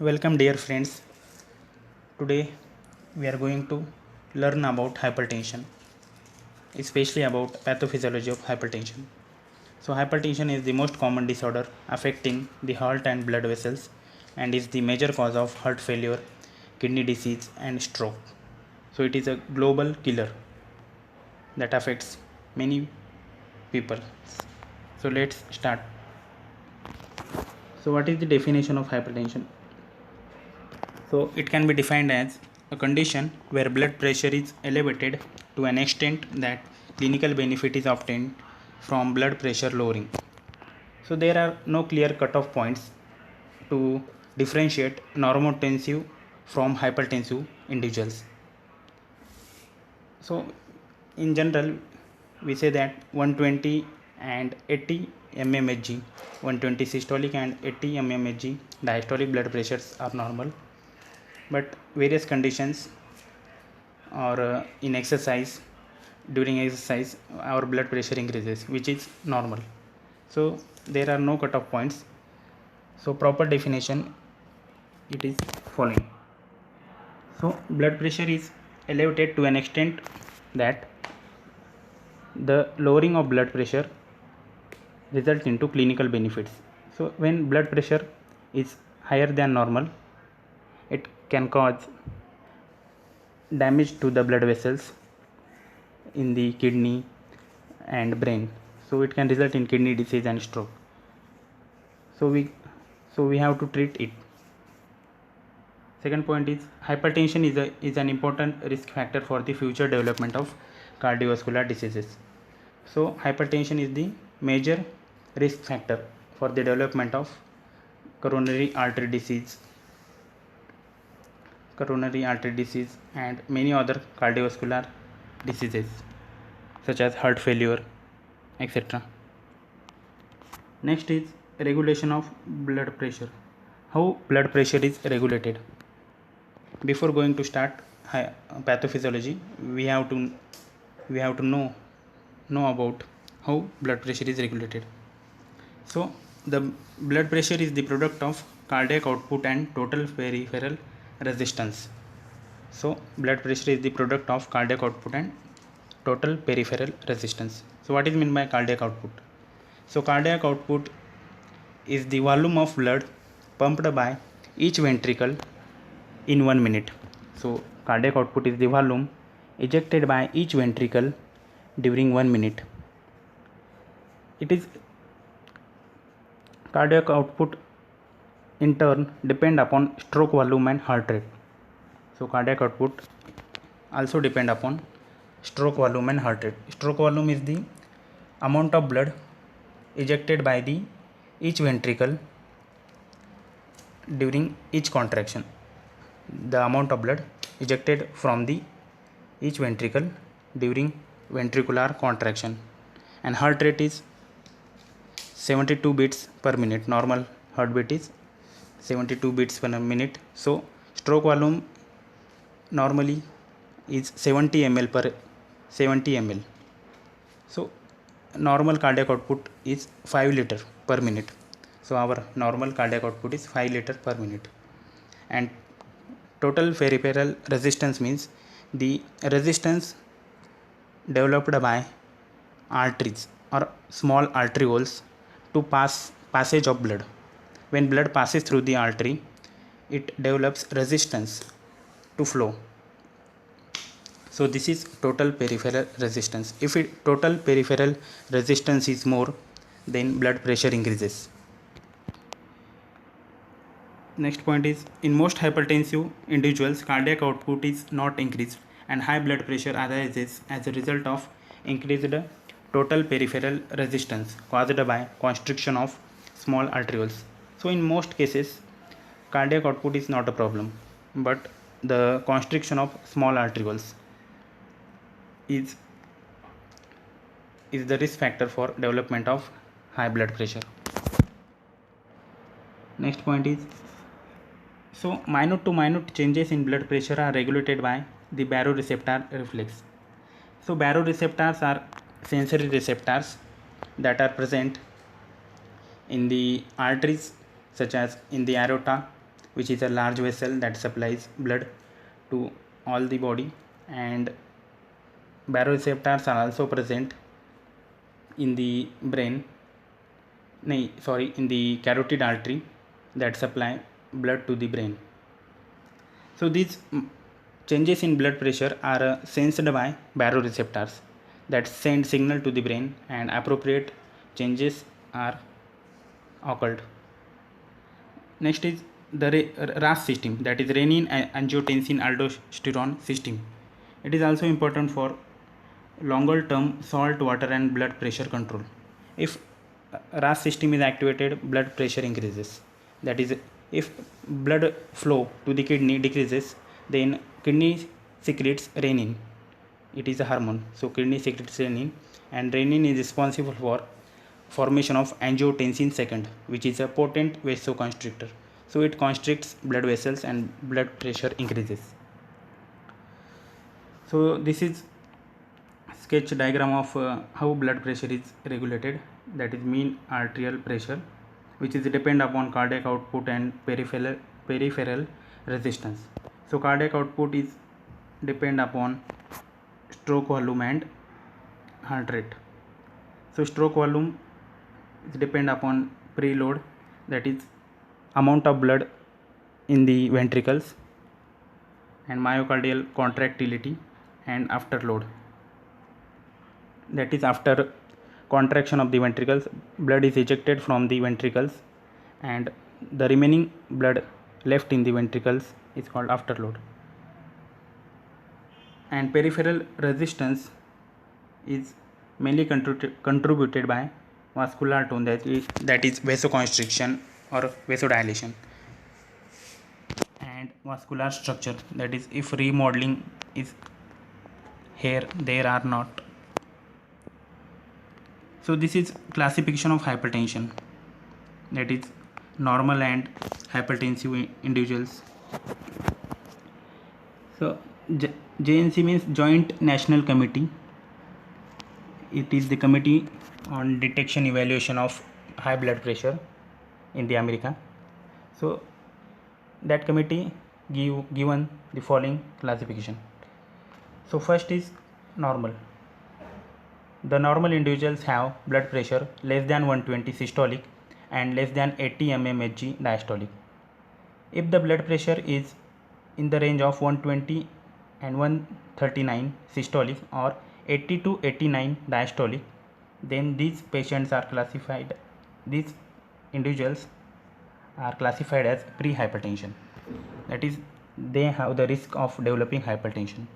Welcome, dear friends. Today we are going to learn about hypertension, especially about pathophysiology of hypertension. So, hypertension is the most common disorder affecting the heart and blood vessels and is the major cause of heart failure, kidney disease, and stroke. So, it is a global killer that affects many people. So, let's start. So, what is the definition of hypertension? So, it can be defined as a condition where blood pressure is elevated to an extent that clinical benefit is obtained from blood pressure lowering. So, there are no clear cutoff points to differentiate normotensive from hypertensive individuals. So, in general, we say that 120 and 80 mmHg, 120 systolic and 80 mmHg diastolic blood pressures are normal, but various conditions or in exercise, during exercise our blood pressure increases, which is normal. So there are no cutoff points. So proper definition, it is following. So blood pressure is elevated to an extent that the lowering of blood pressure results into clinical benefits. So when blood pressure is higher than normal, it can cause damage to the blood vessels in the kidney and brain. So it can result in kidney disease and stroke. So we have to treat it. Second point is hypertension is an important risk factor for the future development of cardiovascular diseases. So hypertension is the major risk factor for the development of coronary artery disease, and many other cardiovascular diseases such as heart failure, etc. Next is regulation of blood pressure. How blood pressure is regulated? Before going to start pathophysiology, we have to know about how blood pressure is regulated. So the blood pressure is the product of cardiac output and total peripheral resistance. So blood pressure is the product of cardiac output and total peripheral resistance. So what is meant by cardiac output? So cardiac output is the volume of blood pumped by each ventricle in 1 minute. So cardiac output is the volume ejected by each ventricle during 1 minute. It is cardiac output in turn depend upon stroke volume and heart rate. So cardiac output also depend upon stroke volume and heart rate. Stroke volume is the amount of blood ejected by the each ventricle during each contraction. The amount of blood ejected from the each ventricle during ventricular contraction. And heart rate is 72 beats per minute. Normal heartbeat is 72 beats per minute. So stroke volume normally is 70 ml per 70 ml. So normal cardiac output is 5 liter per minute. So our normal cardiac output is 5 liter per minute. And total peripheral resistance means the resistance developed by arteries or small arterioles to passage of blood. When blood passes through the artery, it develops resistance to flow. So this is total peripheral resistance. If total peripheral resistance is more, then blood pressure increases. Next point is, in most hypertensive individuals, cardiac output is not increased and high blood pressure arises as a result of increased total peripheral resistance caused by constriction of small arterioles. So in most cases, cardiac output is not a problem, but the constriction of small arterioles is the risk factor for development of high blood pressure. Next point is, so minute to minute changes in blood pressure are regulated by the baroreceptor reflex. So baroreceptors are sensory receptors that are present in the arteries such as in the aorta, which is a large vessel that supplies blood to all the body, and baroreceptors are also present in the brain, in the carotid artery that supply blood to the brain. So these changes in blood pressure are sensed by baroreceptors that send signal to the brain, and appropriate changes are occurred. Next is the RAS system, that is renin angiotensin aldosterone system. It is also important for longer term salt, water and blood pressure control. If RAS system is activated, blood pressure increases. That is, if blood flow to the kidney decreases, then kidney secretes renin. It is a hormone. So kidney secretes renin, and renin is responsible for formation of angiotensin II, which is a potent vasoconstrictor. So it constricts blood vessels and blood pressure increases. So this is sketch diagram of how blood pressure is regulated. That is mean arterial pressure, which is depend upon cardiac output and peripheral resistance. So cardiac output is depend upon stroke volume and heart rate. So stroke volume is depend upon preload, that is amount of blood in the ventricles, and myocardial contractility, and afterload, that is after contraction of the ventricles, blood is ejected from the ventricles, and the remaining blood left in the ventricles is called afterload. And peripheral resistance is mainly contributed by vascular tone, that is vasoconstriction or vasodilation, and vascular structure, that is if remodeling is here, there are not. So this is classification of hypertension, that is normal and hypertensive individuals. So JNC means Joint National Committee. It is the committee on detection evaluation of high blood pressure in the America. So that committee given the following classification. So first is normal. The normal individuals have blood pressure less than 120 systolic and less than 80 mmHg diastolic. If the blood pressure is in the range of 120 and 139 systolic or 80 to 89 diastolic, then these patients are classified, these individuals are classified as pre-hypertension, that is they have the risk of developing hypertension.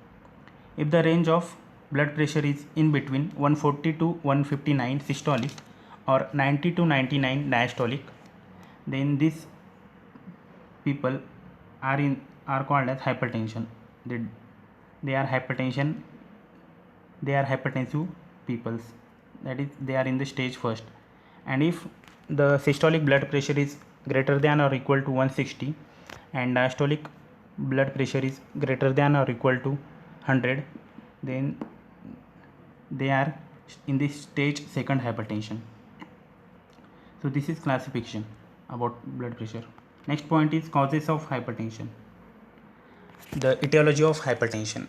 If the range of blood pressure is in between 140 to 159 systolic or 90 to 99 diastolic, then these people are called as hypertension. They are hypertensive peoples, that is they are in the stage first. And if the systolic blood pressure is greater than or equal to 160 and diastolic blood pressure is greater than or equal to 100, then they are in the stage second hypertension. So this is classification about blood pressure. Next point is causes of hypertension. The etiology of hypertension.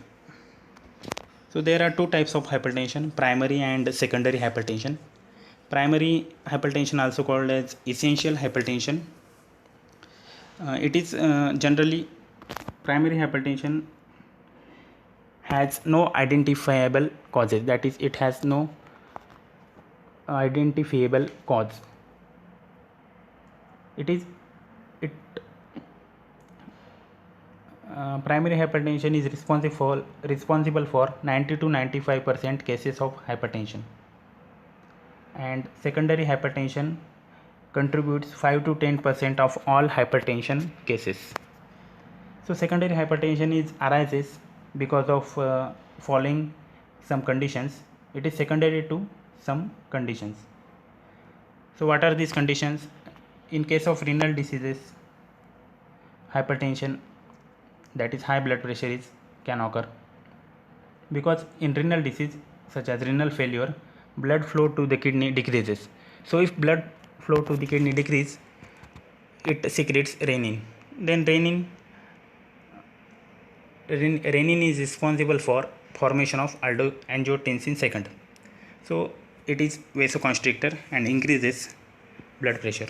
So there are two types of hypertension, primary and secondary hypertension. Primary hypertension, also called as essential hypertension. It is generally, primary hypertension has no identifiable causes, that is it has no identifiable cause. Primary hypertension is responsible for 90 to 95% cases of hypertension, and secondary hypertension contributes 5 to 10% of all hypertension cases. So secondary hypertension arises because of following some conditions. It is secondary to some conditions. So what are these conditions? In case of renal diseases, hypertension, that is high blood pressure can occur, because in renal disease such as renal failure, blood flow to the kidney decreases. So if blood flow to the kidney decrease, it secretes renin. Then renin is responsible for formation of angiotensin second. So it is vasoconstrictor and increases blood pressure.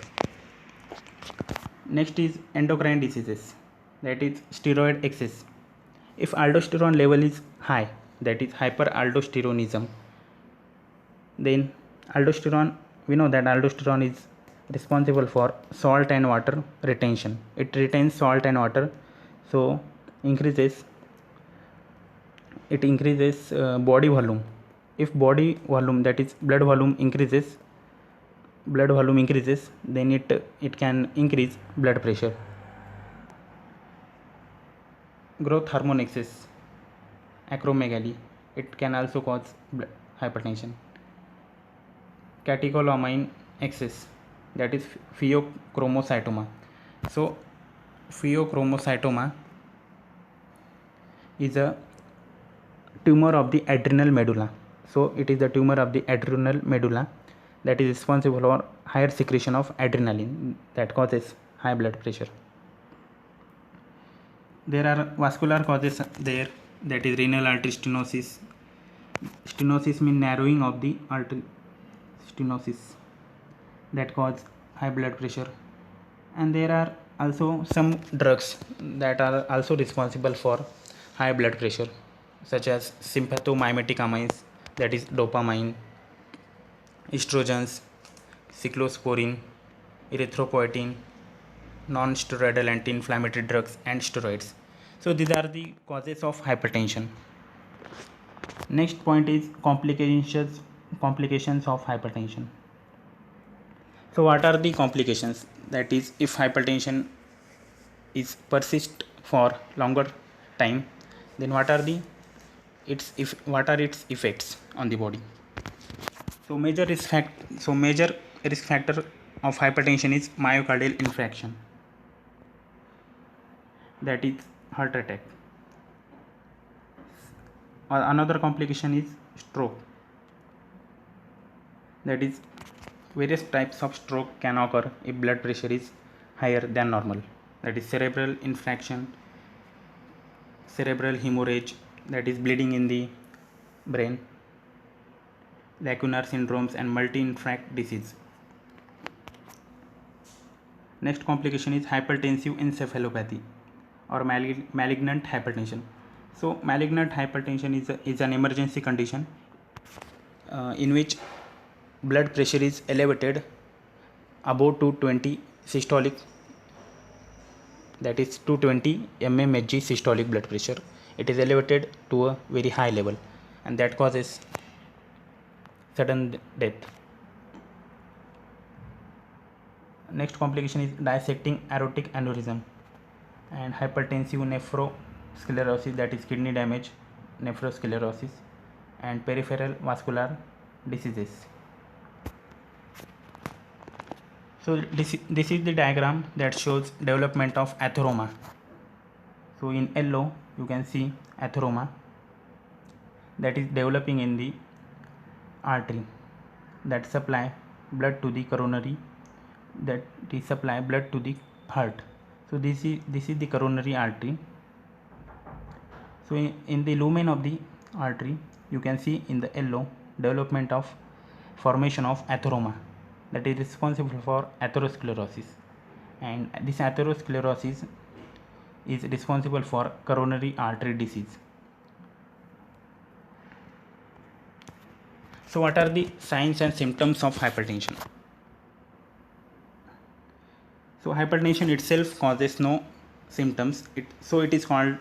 Next is endocrine diseases, that is steroid excess. If aldosterone level is high, that is hyperaldosteronism, then aldosterone, we know that aldosterone is responsible for salt and water retention. It retains salt and water, so it increases body volume. If body volume, that is blood volume increases, then it can increase blood pressure. Growth hormone excess, acromegaly, it can also cause hypertension. Catecholamine excess, that is pheochromocytoma. So pheochromocytoma is a tumor of the adrenal medulla. So it is the tumor of the adrenal medulla that is responsible for higher secretion of adrenaline that causes high blood pressure. There are vascular causes there, that is renal artery stenosis. Stenosis means narrowing of the artery, stenosis, that cause high blood pressure. And there are also some drugs that are also responsible for high blood pressure, such as sympathomimetic amines, that is dopamine, estrogens, cyclosporine, erythropoietin, non-steroidal anti-inflammatory drugs, and steroids. So these are the causes of hypertension. Next point is complications of hypertension. So what are the complications? That is, if hypertension is persist for longer time, then what are its effects on the body? So major risk factor of hypertension is myocardial infarction, that is heart attack. Another complication is stroke, that is various types of stroke can occur if blood pressure is higher than normal, that is cerebral infarction, cerebral hemorrhage, that is bleeding in the brain, lacunar syndromes, and multi-infarct disease. Next complication is hypertensive encephalopathy or malignant hypertension. So malignant hypertension is an emergency condition in which blood pressure is elevated above 220 systolic, that is 220 mmHg systolic blood pressure. It is elevated to a very high level, and that causes sudden death. Next complication is dissecting aortic aneurysm and hypertensive nephrosclerosis, that is kidney damage, nephrosclerosis, and peripheral vascular diseases. So this is the diagram that shows development of atheroma. So in yellow you can see atheroma that is developing in the artery that supply blood to the coronary, that is supply blood to the heart. So this is the coronary artery. So in the lumen of the artery you can see in the yellow development of formation of atheroma that is responsible for atherosclerosis, and this atherosclerosis is responsible for coronary artery disease. So what are the signs and symptoms of hypertension? So hypertension itself causes no symptoms, so it is called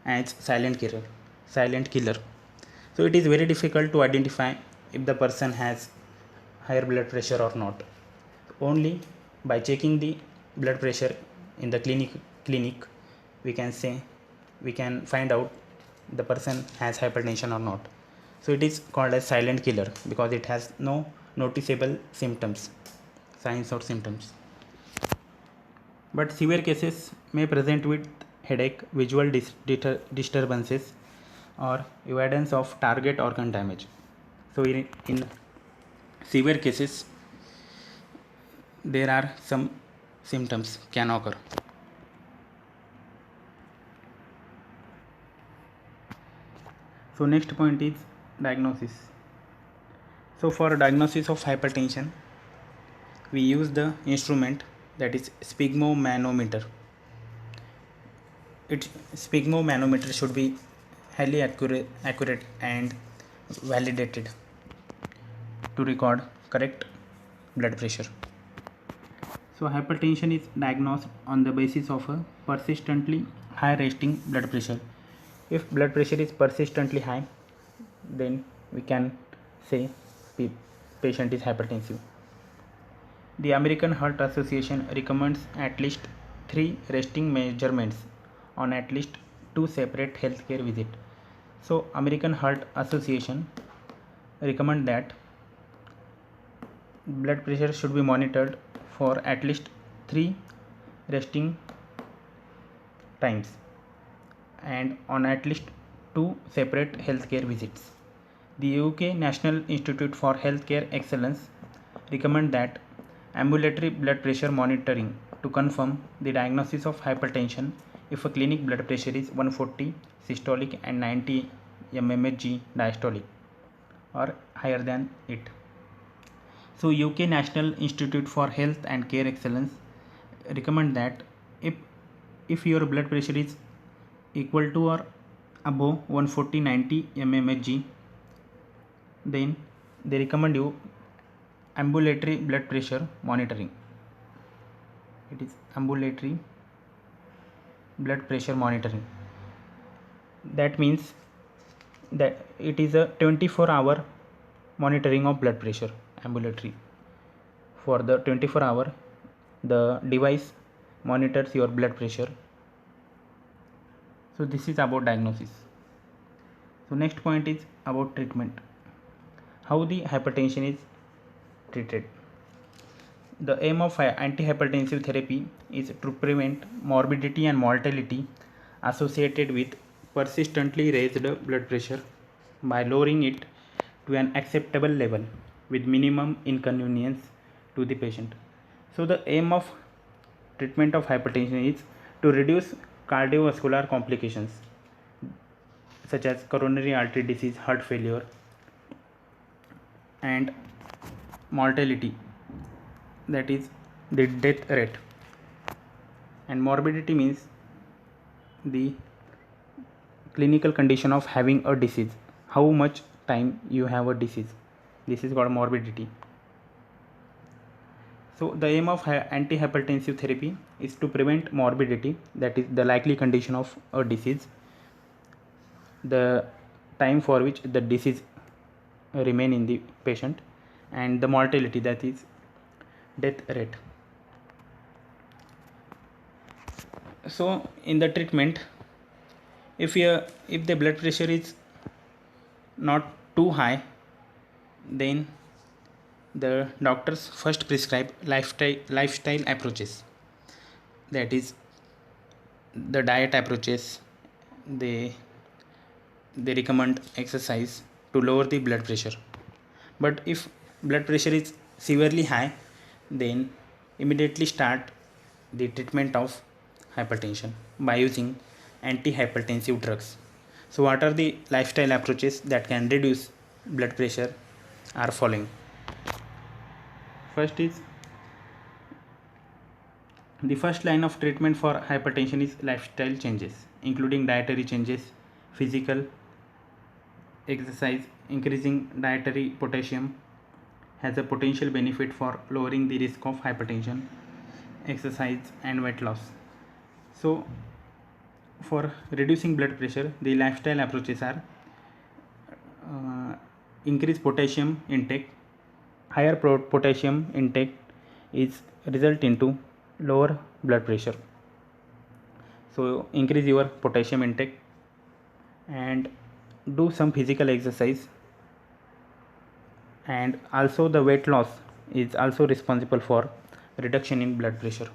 as silent killer. So it is very difficult to identify if the person has higher blood pressure or not. Only by checking the blood pressure in the clinic we can find out the person has hypertension or not. So it is called as silent killer because it has no noticeable signs or symptoms. But severe cases may present with headache, visual disturbances, or evidence of target organ damage. So in severe cases there are some symptoms can occur. So next point is diagnosis. So for diagnosis of hypertension, we use the instrument that is sphygmomanometer. Sphygmomanometer should be highly accurate and validated to record correct blood pressure. So hypertension is diagnosed on the basis of a persistently high resting blood pressure. If blood pressure is persistently high, then we can say patient is hypertensive. The American Heart Association recommends at least 3 resting measurements on at least 2 separate healthcare visits. So American Heart Association recommend that blood pressure should be monitored for at least 3 resting times and on at least 2 separate healthcare visits. The UK National Institute for Healthcare Excellence recommend that ambulatory blood pressure monitoring to confirm the diagnosis of hypertension if a clinic blood pressure is 140 systolic and 90 mmHg diastolic or higher than it. So UK National Institute for Health and Care Excellence recommend that if your blood pressure is equal to or above 140/90 mmHg, then they recommend you ambulatory blood pressure monitoring. It is ambulatory blood pressure monitoring. That means that it is a 24-hour monitoring of blood pressure, ambulatory. For the 24-hour, the device monitors your blood pressure. So this is about diagnosis. So next point is about treatment. How the hypertension is treated. The aim of antihypertensive therapy is to prevent morbidity and mortality associated with persistently raised blood pressure by lowering it to an acceptable level with minimum inconvenience to the patient. So the aim of treatment of hypertension is to reduce cardiovascular complications such as coronary artery disease, heart failure, and mortality, that is the death rate. And morbidity means the clinical condition of having a disease, how much time you have a disease. This is called morbidity. So the aim of antihypertensive therapy is to prevent morbidity, that is the likely condition of a disease, the time for which the disease remain in the patient, and the mortality, that is death rate. So in the treatment, if the blood pressure is not too high, then the doctors first prescribe lifestyle approaches, that is the diet approaches. They recommend exercise to lower the blood pressure. But if blood pressure is severely high, then immediately start the treatment of hypertension by using antihypertensive drugs. So what are the lifestyle approaches that can reduce blood pressure are following. First is the first line of treatment for hypertension is lifestyle changes, including dietary changes, physical exercise. Increasing dietary potassium has a potential benefit for lowering the risk of hypertension, exercise, and weight loss. So for reducing blood pressure, the lifestyle approaches are increase potassium intake. Higher potassium intake is result into lower blood pressure. So increase your potassium intake and do some physical exercise, and also the weight loss is also responsible for reduction in blood pressure.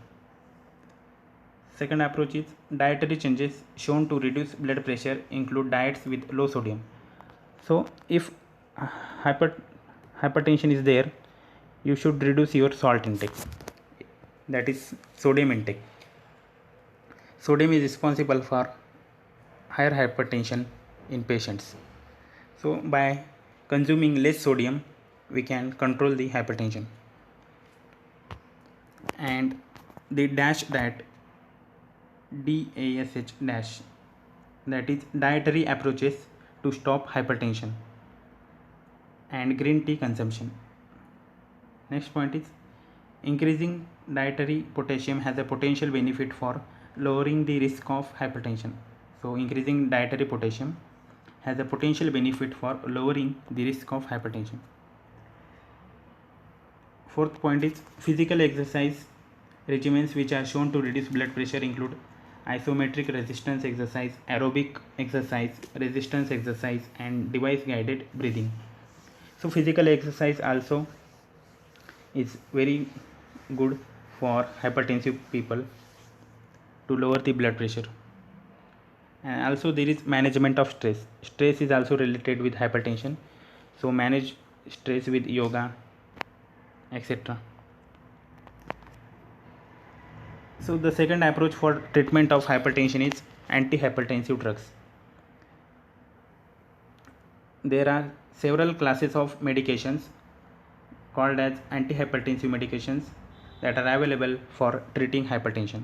Second approach is dietary changes shown to reduce blood pressure include diets with low sodium. So if hypertension is there, you should reduce your salt intake, that is sodium intake. Sodium is responsible for higher hypertension in patients. So by consuming less sodium we can control the hypertension. And the dash diet, DASH dash, that is dietary approaches to stop hypertension and green tea consumption. Next point is increasing dietary potassium has a potential benefit for lowering the risk of hypertension. So increasing dietary potassium has a potential benefit for lowering the risk of hypertension. Fourth point is physical exercise regimens which are shown to reduce blood pressure include isometric resistance exercise, aerobic exercise, resistance exercise, and device guided breathing. So physical exercise also is very good for hypertensive people to lower the blood pressure. And also there is management of stress. Stress is also related with hypertension, so manage stress with yoga, etc. So the second approach for treatment of hypertension is antihypertensive drugs. There are several classes of medications called as antihypertensive medications that are available for treating hypertension.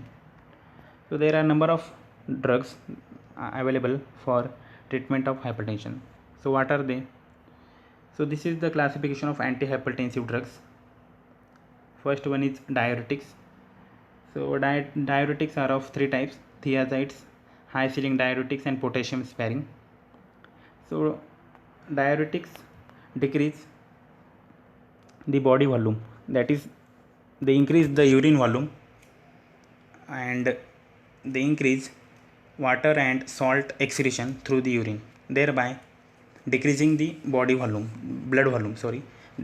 So there are a number of drugs available for treatment of hypertension. So what are they? So this is the classification of antihypertensive drugs. First one is diuretics. So diuretics are of three types: thiazides, high ceiling diuretics, and potassium sparing. So diuretics decrease the body volume, that is they increase the urine volume and they increase water and salt excretion through the urine, thereby decreasing the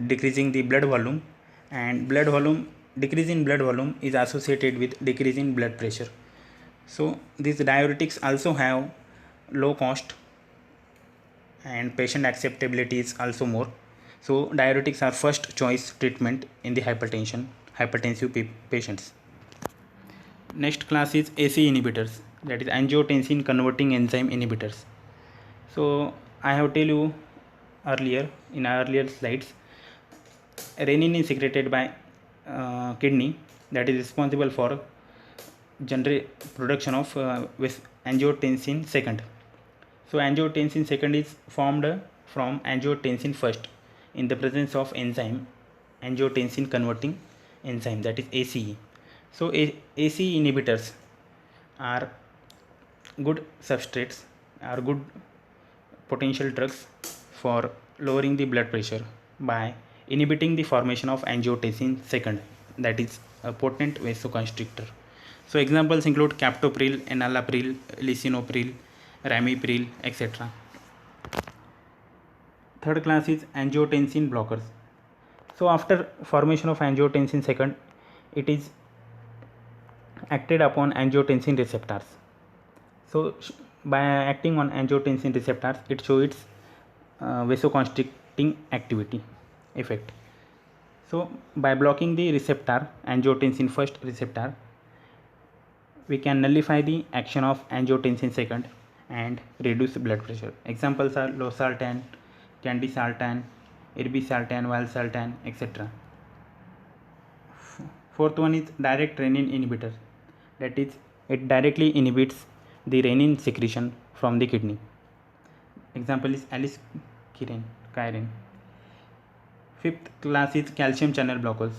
decreasing the blood volume, and decrease in blood volume is associated with decrease in blood pressure. So these diuretics also have low cost and patient acceptability is also more. So diuretics are first choice treatment in the hypertensive patients. Next class is AC inhibitors, that is angiotensin converting enzyme inhibitors. So I have tell you earlier in our earlier slides, renin is secreted by kidney, that is responsible for production of angiotensin second. So angiotensin second is formed from angiotensin first in the presence of enzyme angiotensin converting enzyme, that is ACE. So ACE inhibitors are good substrates, are good potential drugs for lowering the blood pressure by inhibiting the formation of angiotensin second, that is a potent vasoconstrictor. So examples include captopril, enalapril, lisinopril, ramipril, etc. Third class is angiotensin blockers. So after formation of angiotensin second, it is acted upon angiotensin receptors. So by acting on angiotensin receptors, it shows its vasoconstricting activity effect. So by blocking the receptor, angiotensin first receptor, we can nullify the action of angiotensin second and reduce blood pressure. Examples are losartan, candesartan, irbesartan, valsartan, etc. Fourth one is direct renin inhibitor, that is it directly inhibits the renin secretion from the kidney. Example is aliskiren. Fifth class is calcium channel blockers.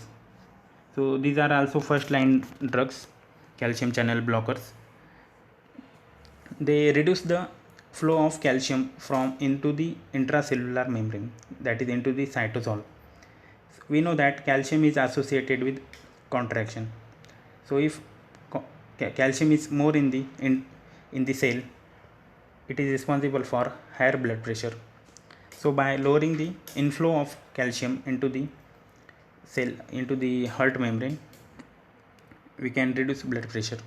So these are also first line drugs, calcium channel blockers. They reduce the flow of calcium from into the intracellular membrane, that is into the cytosol. We know that calcium is associated with contraction. So if calcium is more in the cell, it is responsible for higher blood pressure. So by lowering the inflow of calcium into the cell, into the heart membrane, we can reduce blood pressure.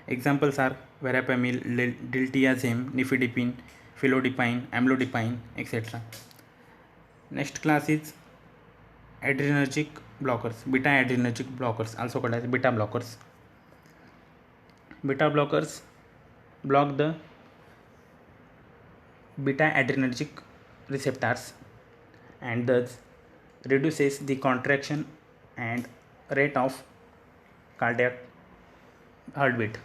Examples are verapamil, diltiazem, nifedipine, felodipine, amlodipine, etc. Next class is adrenergic blockers, beta adrenergic blockers, also called as beta blockers. Beta blockers block the beta adrenergic receptors and thus reduces the contraction and rate of cardiac heartbeat.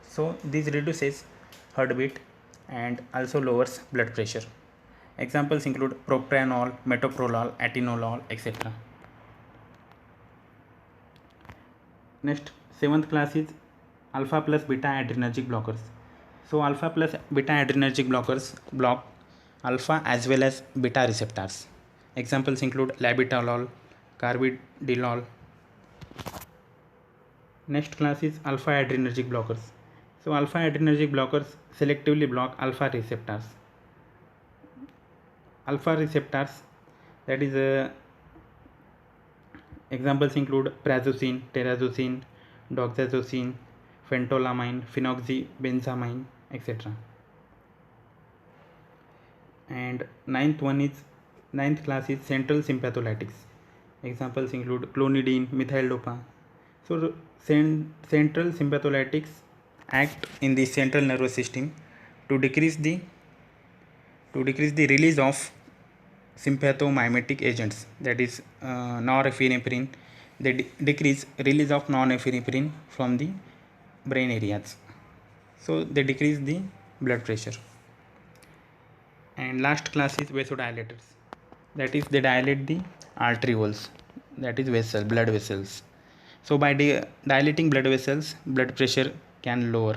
So this reduces heartbeat and also lowers blood pressure. Examples include propranolol, metoprolol, atenolol, etc. Next, seventh class is alpha plus beta adrenergic blockers. So alpha plus beta adrenergic blockers block alpha as well as beta receptors. Examples include labetalol, carvedilol. Next class is alpha adrenergic blockers. So alpha adrenergic blockers selectively block alpha receptors. Alpha receptors, that is examples include prazosin, terazosin, doxazosin, phentolamine, phenoxybenzamine, etc. And ninth class is central sympatholytics. Examples include clonidine, methyl-dopa. So central sympatholytics act in the central nervous system to decrease the release of sympathomimetic agents, that is norepinephrine. They decrease release of norepinephrine from the brain areas, so they decrease the blood pressure. And last class is vasodilators, that is they dilate the arterioles, that is blood vessels. So by dilating blood vessels, blood pressure can lower.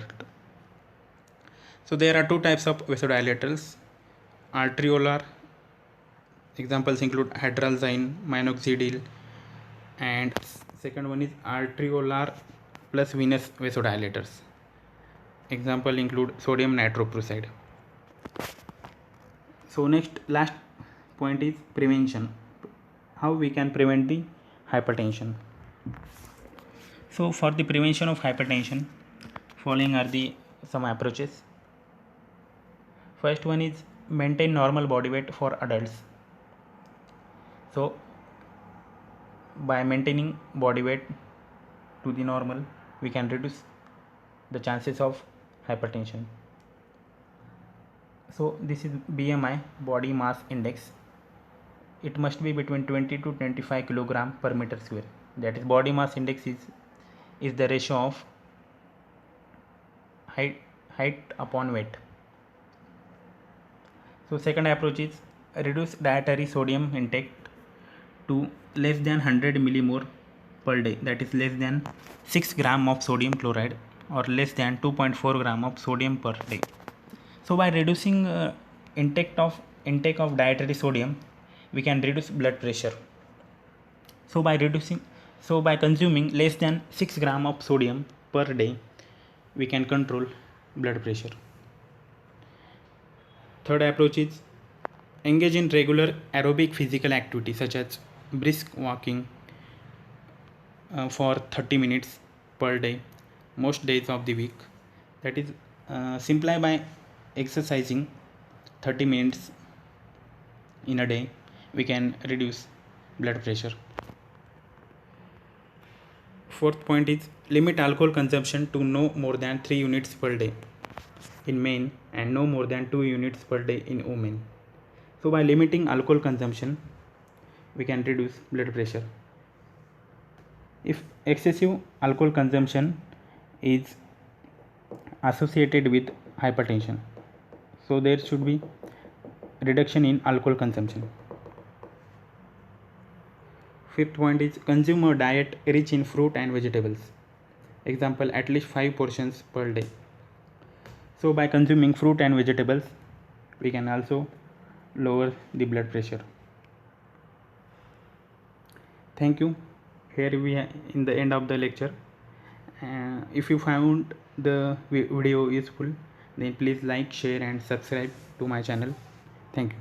So there are two types of vasodilators: arteriolar. Examples include hydralazine, minoxidil, and second one is arteriolar plus venous vasodilators. Example include sodium nitroprusside. So last point is prevention. How we can prevent the hypertension? So for the prevention of hypertension, following are the some approaches. First one is maintain normal body weight for adults. So by maintaining body weight to the normal, we can reduce the chances of hypertension. So this is BMI, body mass index. It must be between 20 to 25 kilogram per meter square. That is, body mass index is the ratio of height upon weight. So second approach is reduce dietary sodium intake to less than 100 millimole per day, that is less than 6 gram of sodium chloride or less than 2.4 gram of sodium per day. So by reducing intake of dietary sodium, we can reduce blood pressure. So by consuming less than 6 gram of sodium per day, we can control blood pressure. Third approach is engage in regular aerobic physical activity such as brisk walking for 30 minutes per day most days of the week. That is, simply by exercising 30 minutes in a day, we can reduce blood pressure. Fourth point is limit alcohol consumption to no more than 3 units per day in men and no more than 2 units per day in women. So by limiting alcohol consumption, we can reduce blood pressure. If excessive alcohol consumption is associated with hypertension, so there should be reduction in alcohol consumption. Fifth point is consume a diet rich in fruit and vegetables. Example, at least 5 portions per day. So by consuming fruit and vegetables, we can also lower the blood pressure. Thank you. Here we are in the end of the lecture. If you found the video useful, then please like, share and subscribe to my channel. Thank you.